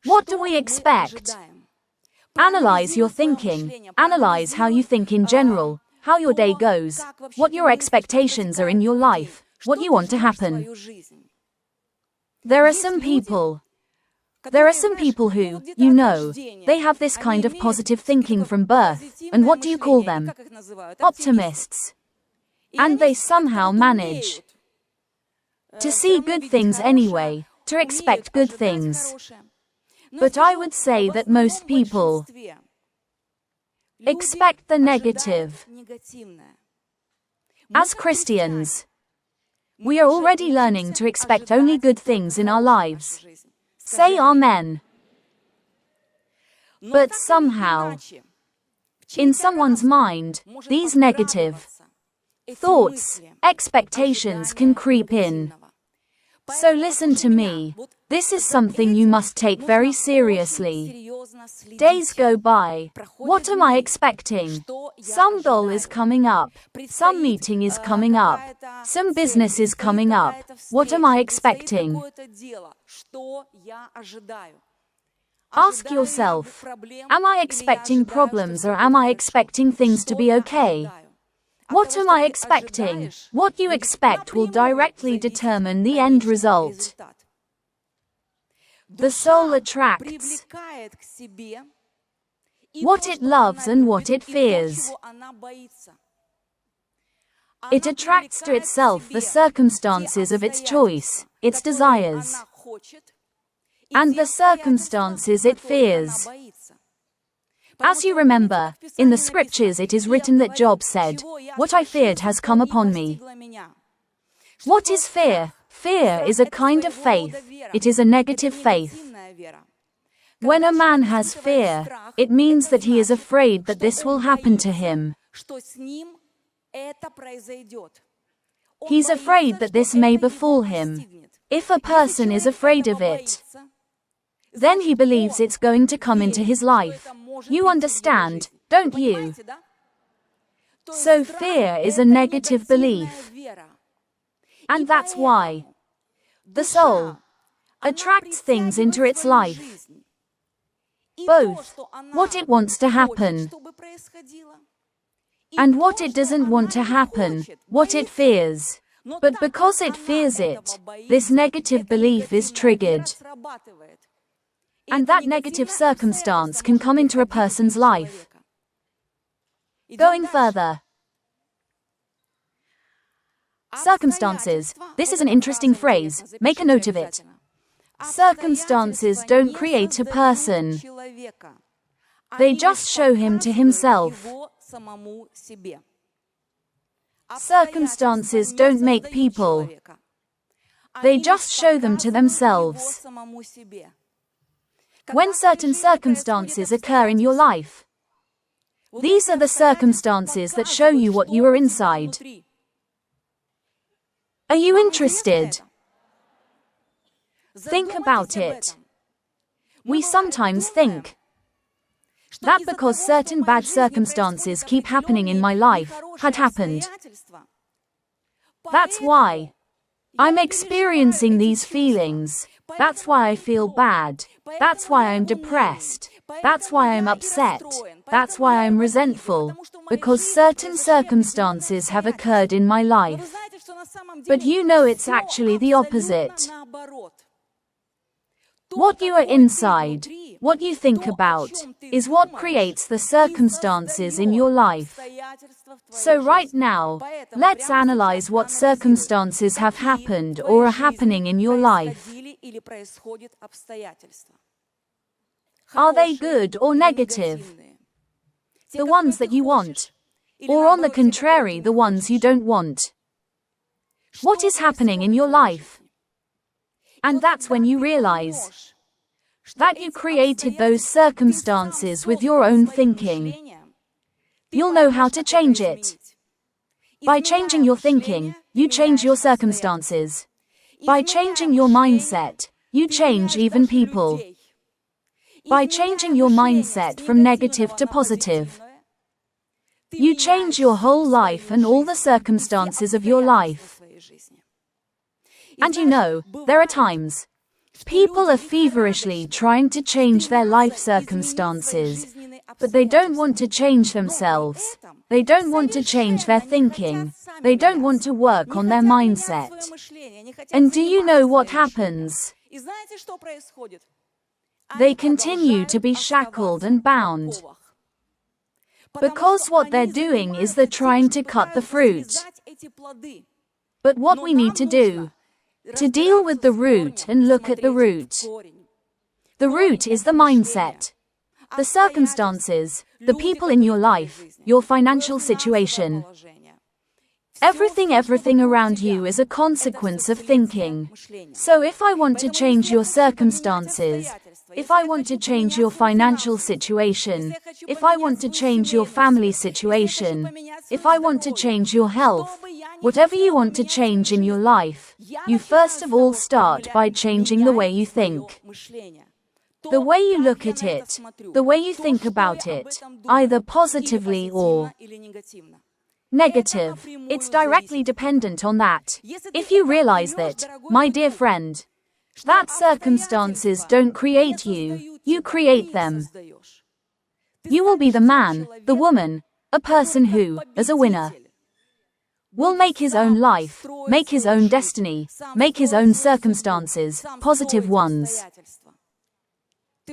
What do we expect? Analyze your thinking. Analyze how you think in general, how your day goes, what your expectations are in your life, what you want to happen. There are some people who, they have this kind of positive thinking from birth, and what do you call them? Optimists. And they somehow manage to see good things anyway, to expect good things. But I would say that most people expect the negative. As Christians, we are already learning to expect only good things in our lives. Say Amen. But somehow, in someone's mind, these negative thoughts, expectations can creep in. So listen to me. This is something you must take very seriously. Days go by. What am I expecting? Some goal is coming up. Some meeting is coming up. Some business is coming up. What am I expecting? Ask yourself, am I expecting problems or am I expecting things to be okay? What am I expecting? What you expect will directly determine the end result. The soul attracts what it loves and what it fears. It attracts to itself the circumstances of its choice, its desires, and the circumstances it fears. As you remember, in the scriptures it is written that Job said, "What I feared has come upon me." What is fear? Fear is a kind of faith. It is a negative faith. When a man has fear, it means that he is afraid that this will happen to him. He's afraid that this may befall him. If a person is afraid of it, then he believes it's going to come into his life. You understand, don't you? So fear is a negative belief. And that's why the soul attracts things into its life. Both what it wants to happen and what it doesn't want to happen, what it fears. But because it fears it, this negative belief is triggered. And that negative circumstance can come into a person's life. Going further. Circumstances. This is an interesting phrase. Make a note of it. Circumstances don't create a person. They just show him to himself. Circumstances don't make people. They just show them to themselves. When certain circumstances occur in your life, these are the circumstances that show you what you are inside. Are you interested? Think about it. We sometimes think that because certain bad circumstances keep happening in my life, had happened. That's why I'm experiencing these feelings. That's why I feel bad. That's why I'm depressed. That's why I'm upset. That's why I'm resentful. Because certain circumstances have occurred in my life. But you know it's actually the opposite. What you are inside, what you think about, is what creates the circumstances in your life. So right now, let's analyze what circumstances have happened or are happening in your life. Are they good or negative? The ones that you want. Or on the contrary, the ones you don't want. What is happening in your life? And that's when you realize that you created those circumstances with your own thinking. You'll know how to change it. By changing your thinking, you change your circumstances. By changing your mindset, you change even people. By changing your mindset from negative to positive, you change your whole life and all the circumstances of your life. And you know, there are times People are feverishly trying to change their life circumstances, but they don't want to change themselves. They don't want to change their thinking. They don't want to work on their mindset. And do you know what happens? They continue to be shackled and bound. Because what they're doing is they're trying to cut the fruit. But what we need to do, to deal with the root and look at the root. The root is the mindset, the circumstances, the people in your life, your financial situation. Everything around you is a consequence of thinking. So if I want to change your circumstances, if I want to change your financial situation, if I want to change your family situation, if I want to change your health, whatever you want to change in your life, you first of all start by changing the way you think. The way you look at it, the way you think about it, either positively or negative. It's directly dependent on that. If you realize that, my dear friend, that circumstances don't create you, you create them. You will be the man, the woman, a person who, as a winner, will make his own life, make his own destiny, make his own circumstances, positive ones.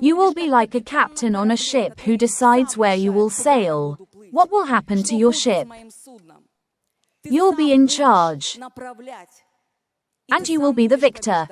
You will be like a captain on a ship who decides where you will sail. What will happen to your ship? You'll be in charge. And you will be the victor.